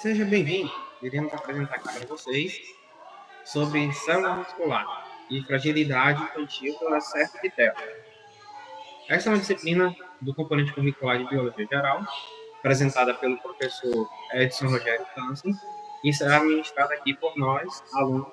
Seja bem-vindo. Iremos apresentar aqui para vocês sobre célula muscular e fragilidade infantil pelo excesso de tela. Essa é uma disciplina do componente curricular de Biologia Geral, apresentada pelo professor Edson Rogério Câncer, e será ministrada aqui por nós, alunos,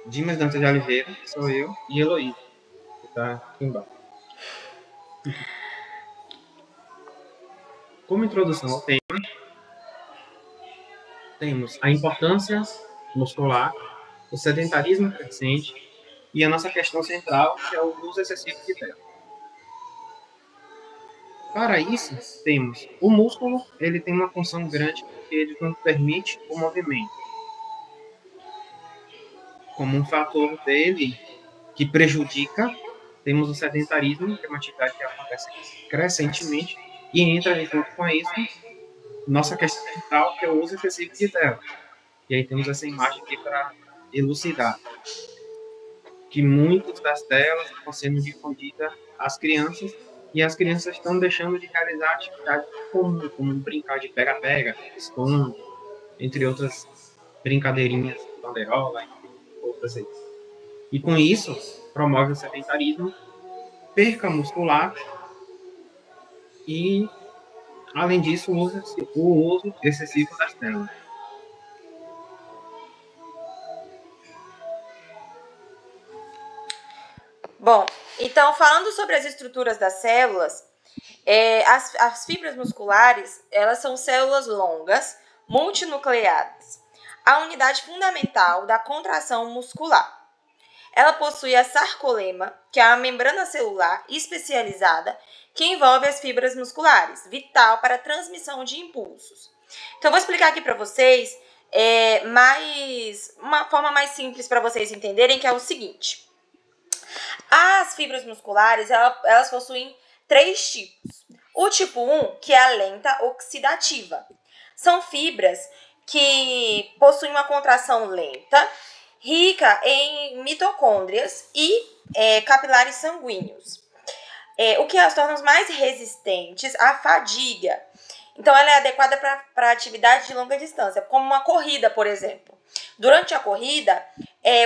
Dimas Dantas de Oliveira, que sou eu, e Heloísa, que está aqui embaixo. Como introdução ao tema, temos a importância muscular, o sedentarismo crescente e a nossa questão central, que é o uso excessivo de tela. Para isso, temos o músculo, ele tem uma função grande porque ele não permite o movimento. Como um fator dele que prejudica, temos o sedentarismo, que é uma atividade que acontece crescentemente, e entra junto com isso nossa questão central, que é o uso excessivo de tela. E aí temos essa imagem aqui para elucidar que muitas das telas estão sendo difundidas às crianças e as crianças estão deixando de realizar atividades comuns, como brincar de pega-pega, esconde, entre outras brincadeirinhas, banderola e outras aí. E com isso, promove o sedentarismo, perca muscular e, além disso, o uso excessivo das telas. Bom, então falando sobre as estruturas das células, as fibras musculares, elas são células longas, multinucleadas, a unidade fundamental da contração muscular. Ela possui a sarcolema, que é a membrana celular especializada que envolve as fibras musculares, vital para a transmissão de impulsos. Então, eu vou explicar aqui para vocês uma forma mais simples para vocês entenderem, que é o seguinte. As fibras musculares, elas possuem 3 tipos. O tipo 1, que é a lenta oxidativa. São fibras que possuem uma contração lenta, rica em mitocôndrias e capilares sanguíneos, o que as torna mais resistentes à fadiga. Então, ela é adequada para atividade de longa distância, como uma corrida, por exemplo. Durante a corrida,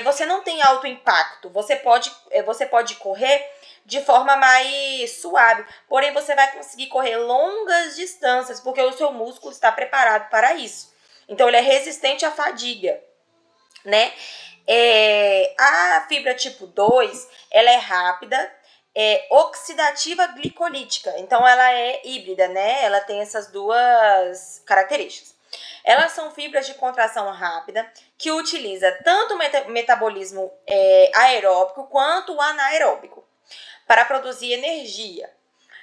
você não tem alto impacto, você pode correr de forma mais suave, porém você vai conseguir correr longas distâncias, porque o seu músculo está preparado para isso. Então, ele é resistente à fadiga, né? A fibra tipo 2, ela é rápida, oxidativa glicolítica, então ela é híbrida, né? Ela tem essas duas características. Elas são fibras de contração rápida que utiliza tanto o metabolismo aeróbico quanto o anaeróbico para produzir energia.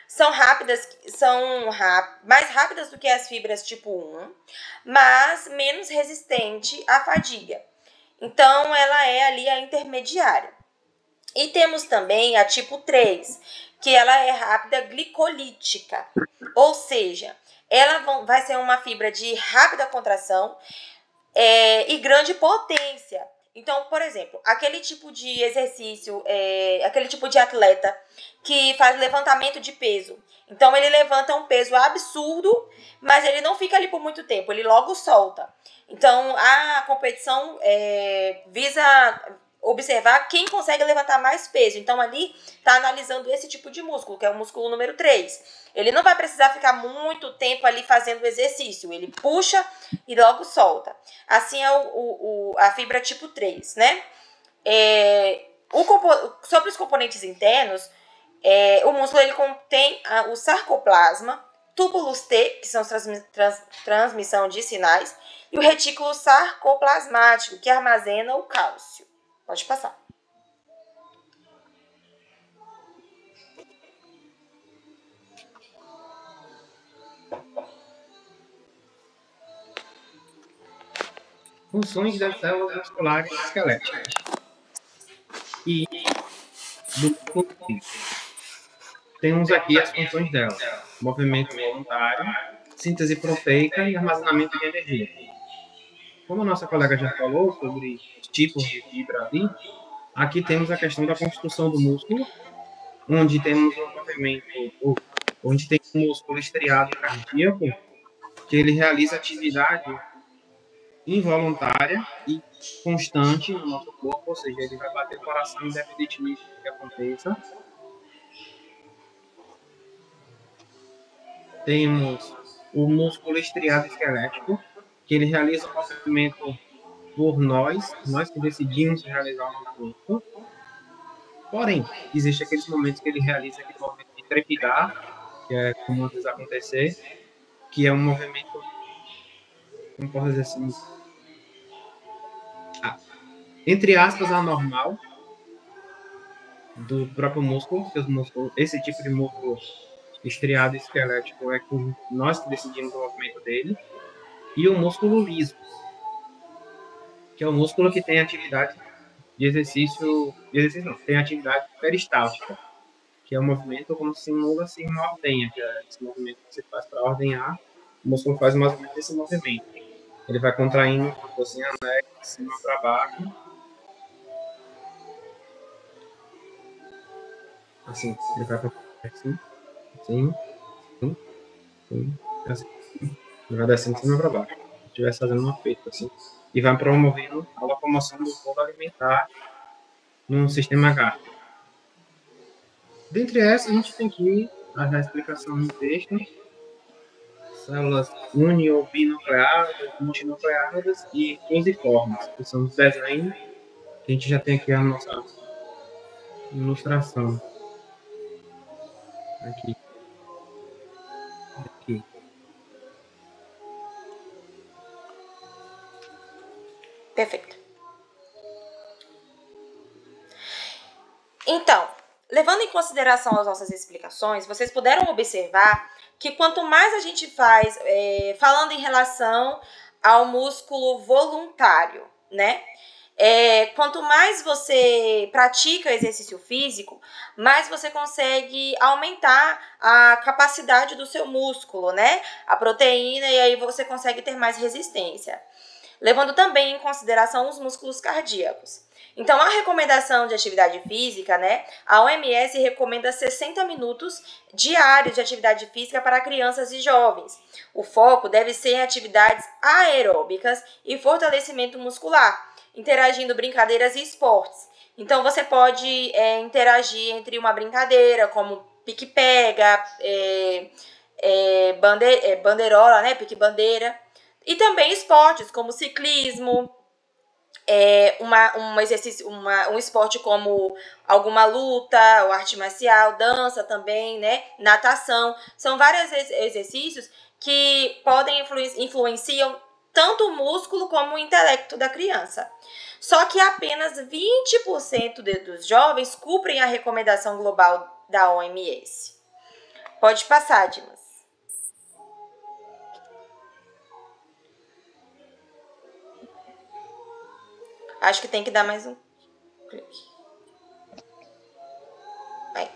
São mais rápidas do que as fibras tipo 1, mas menos resistente à fadiga. Então, ela é ali a intermediária. E temos também a tipo 3, que ela é rápida glicolítica, ou seja, ela vai ser uma fibra de rápida contração e grande potência. Então, por exemplo, aquele tipo de exercício, aquele tipo de atleta que faz levantamento de peso. Então, ele levanta um peso absurdo, mas ele não fica ali por muito tempo, ele logo solta. Então, a competição visa observar quem consegue levantar mais peso. Então, ali está analisando esse tipo de músculo, que é o músculo número 3. Ele não vai precisar ficar muito tempo ali fazendo o exercício. Ele puxa e logo solta. Assim é a fibra tipo 3, né? Sobre os componentes internos, o músculo ele contém o sarcoplasma, túbulos T, que são transmissão de sinais, e o retículo sarcoplasmático, que armazena o cálcio. Pode passar. Funções das células musculares esqueléticas. E temos aqui as funções dela: movimento voluntário, síntese proteica e armazenamento de energia. Como a nossa colega já falou sobre os tipos de fibra ali, aqui temos a questão da construção do músculo, onde temos um movimento, onde tem um músculo estriado cardíaco, que ele realiza atividade involuntária e constante no nosso corpo, ou seja, ele vai bater o coração independentemente do que aconteça. Temos o músculo estriado esquelético, que ele realiza o movimento por nós que decidimos realizar o movimento. Porém, existe aqueles momentos que ele realiza aquele movimento de trepidar, que é comum às vezes acontecer, que é um movimento, como posso dizer assim, entre aspas, anormal do próprio músculo, que os músculos, esse tipo de músculo estriado esquelético é com nós que decidimos o movimento dele, e o músculo liso, que é o músculo que tem atividade de exercício não, tem atividade peristáltica, que é um movimento como se simula assim uma ordenha, que é esse movimento que você faz para ordenhar, o músculo faz mais ou menos esse movimento. Ele vai contraindo assim, a neck de cima para baixo. Assim, ele vai assim, assim, assim. Ele vai descendo de cima para baixo. Se estivesse fazendo um aperto, assim. E vai promovendo a locomoção do bolo alimentar num sistema gástrico. Dentre essas, a gente tem aqui a explicação no texto. Células uni- ou binucleadas, multinucleadas e fusiformes, que são os desenhos que a gente já tem aqui a nossa ilustração. Aqui. Aqui. Perfeito. Então, levando em consideração as nossas explicações, vocês puderam observar que quanto mais a gente faz, falando em relação ao músculo voluntário, né? Quanto mais você pratica exercício físico, mais você consegue aumentar a capacidade do seu músculo, né? A proteína, e aí você consegue ter mais resistência. Levando também em consideração os músculos cardíacos. Então, a recomendação de atividade física, né? A OMS recomenda 60 minutos diários de atividade física para crianças e jovens. O foco deve ser em atividades aeróbicas e fortalecimento muscular, interagindo brincadeiras e esportes. Então, você pode interagir entre uma brincadeira, como pique-pega, bandeirola, né? Pique-bandeira. E também esportes como ciclismo, um esporte como alguma luta, ou arte marcial, dança também, né? Natação. São vários exercícios que podem influenciam tanto o músculo como o intelecto da criança. Só que apenas 20% dos jovens cumprem a recomendação global da OMS. Pode passar, Dimas. Acho que tem que dar mais um clique. Vai.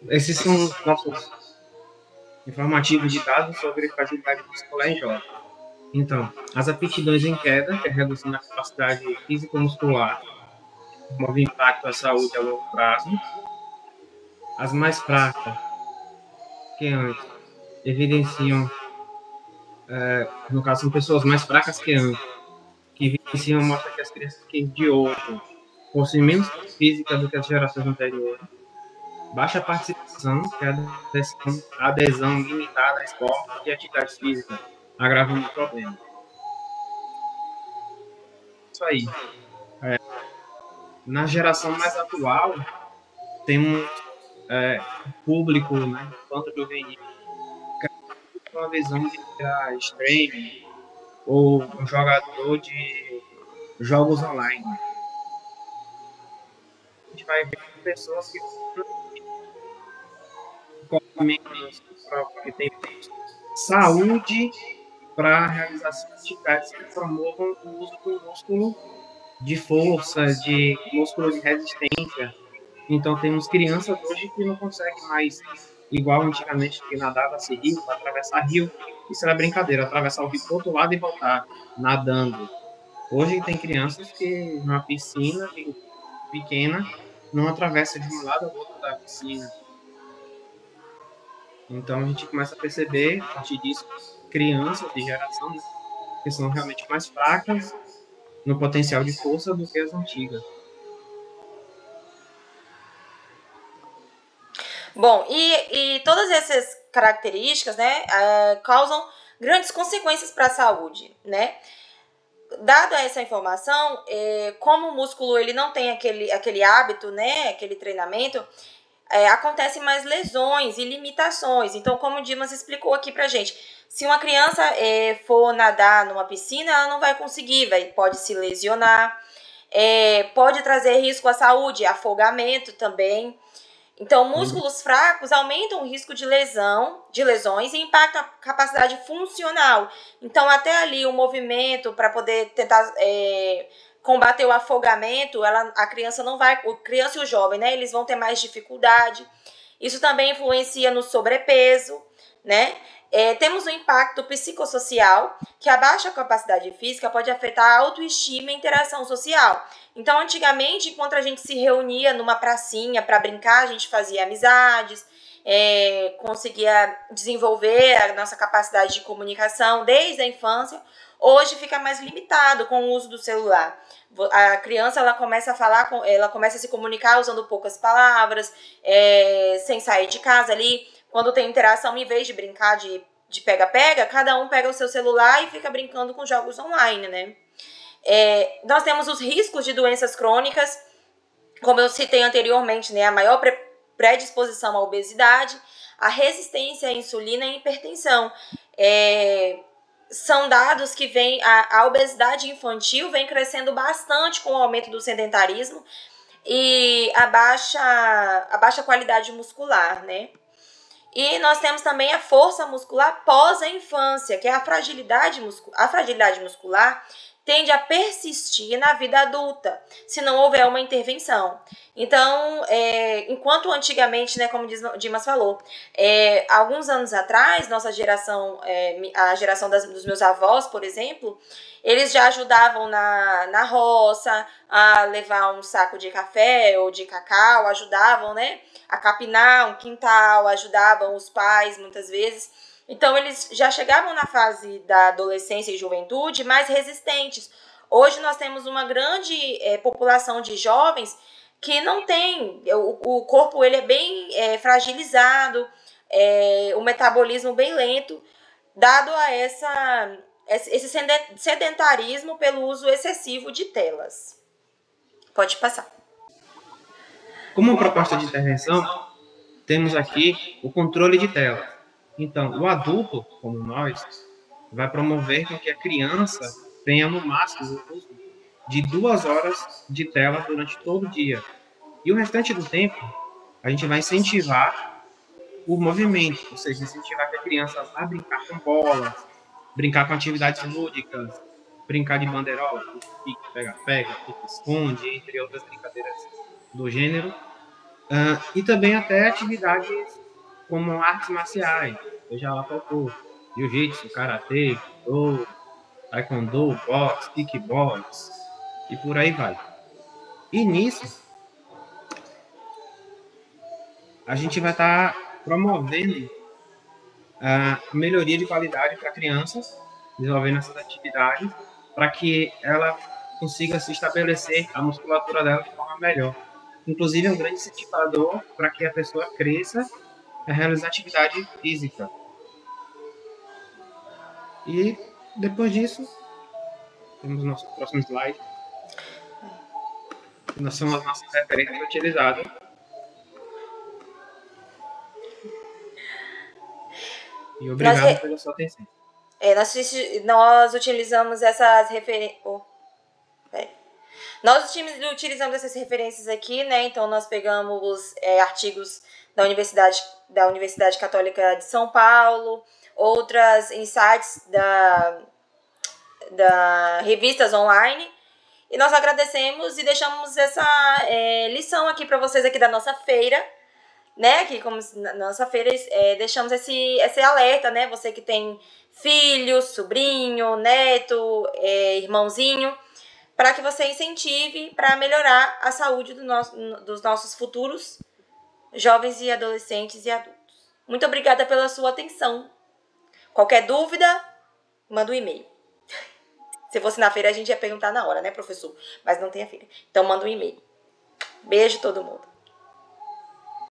Esses são os nossos informativos de dados sobre fragilidade muscular em jovens. Então, as aptidões em queda, que é a redução da capacidade físico-muscular, promove impacto à saúde a longo prazo. As mais fracas, que antes, evidenciam, no caso, são pessoas mais fracas que antes, que evidenciam, mostra que as crianças que de hoje possuem menos física do que as gerações anteriores, baixa participação, que é a adesão limitada a esportes e atividades físicas, agravando o problema. Isso aí. Na geração mais atual, temos público, né, tanto juvenil, com uma visão de virar streaming ou um jogador de jogos online. A gente vai ver pessoas que que têm saúde para realização de atividades que promovam o uso do músculo de força, de músculo de resistência. Então, temos crianças hoje que não conseguem mais, igual antigamente, que nadava-se rio, para atravessar rio. Isso era brincadeira, atravessar o rio para o outro lado e voltar, nadando. Hoje tem crianças que, numa piscina pequena, não atravessa de um lado ao outro da piscina. Então a gente começa a perceber, a partir disso, crianças de geração, né, que são realmente mais fracas no potencial de força do que as antigas. Bom, e todas essas características, né, causam grandes consequências para a saúde, né? Dado essa informação, como o músculo ele não tem aquele hábito, né, aquele treinamento, acontecem mais lesões e limitações. Então, como o Dimas explicou aqui pra gente, se uma criança for nadar numa piscina, ela não vai conseguir, pode se lesionar, pode trazer risco à saúde, afogamento também. Então, músculos fracos aumentam o risco de lesões e impactam a capacidade funcional. Então, até ali o movimento para poder tentar combater o afogamento, a criança não vai, a criança e o jovem, né, eles vão ter mais dificuldade. Isso também influencia no sobrepeso, né? Temos o impacto psicossocial, que a baixa capacidade física pode afetar a autoestima e interação social. Então, antigamente, enquanto a gente se reunia numa pracinha para brincar, a gente fazia amizades, conseguia desenvolver a nossa capacidade de comunicação desde a infância. Hoje fica mais limitado com o uso do celular. A criança ela começa a falar, ela começa a se comunicar usando poucas palavras, sem sair de casa ali. Quando tem interação, em vez de brincar de pega-pega, cada um pega o seu celular e fica brincando com jogos online, né? Nós temos os riscos de doenças crônicas, como eu citei anteriormente, né? A maior predisposição à obesidade, a resistência à insulina e hipertensão. São dados que a obesidade infantil vem crescendo bastante com o aumento do sedentarismo e a baixa qualidade muscular, né? E nós temos também a força muscular pós a infância, que é a fragilidade muscular tende a persistir na vida adulta, se não houver uma intervenção. Então, enquanto antigamente, né, como Dimas falou, alguns anos atrás, nossa geração, a geração dos meus avós, por exemplo, eles já ajudavam na roça a levar um saco de café ou de cacau, ajudavam, né, a capinar um quintal, ajudavam os pais muitas vezes. Então, eles já chegavam na fase da adolescência e juventude mais resistentes. Hoje, nós temos uma grande população de jovens que não tem, o corpo ele é bem fragilizado, o metabolismo bem lento, dado a esse sedentarismo pelo uso excessivo de telas. Pode passar. Como proposta de intervenção, temos aqui o controle de tela. Então, o adulto, como nós, vai promover com que a criança tenha no máximo o uso de 2 horas de tela durante todo o dia. E o restante do tempo, a gente vai incentivar o movimento, ou seja, incentivar que a criança vá brincar com bolas, brincar com atividades lúdicas, brincar de bandeirola, pique, pega-pega, pique-esconde, entre outras brincadeiras do gênero. E também até atividades como artes marciais, seja lá qual for, jiu-jitsu, karatê, judô, taekwondo, boxe, kickbox, e por aí vai. E nisso, a gente vai estar promovendo a melhoria de qualidade para a criança, desenvolvendo essas atividades, para que ela consiga se estabelecer a musculatura dela de forma melhor. Inclusive, é um grande incentivador para que a pessoa cresça a realizar atividade física. E depois disso, temos o nosso próximo slide. Nós somos as nossas referências utilizadas. E obrigado pela sua atenção. Nós utilizamos essas referências. Nós utilizamos essas referências aqui, né? Então, nós pegamos artigos da Universidade Católica de São Paulo, outras insights da revistas online. E nós agradecemos e deixamos essa lição aqui para vocês aqui da nossa feira, né? Que como na nossa feira deixamos esse alerta, né? Você que tem filho, sobrinho, neto, irmãozinho, para que você incentive para melhorar a saúde dos nossos futuros jovens e adolescentes e adultos. Muito obrigada pela sua atenção. Qualquer dúvida, manda um e-mail. Se fosse na feira, a gente ia perguntar na hora, né, professor? Mas não tem a feira. Então, manda um e-mail. Beijo todo mundo.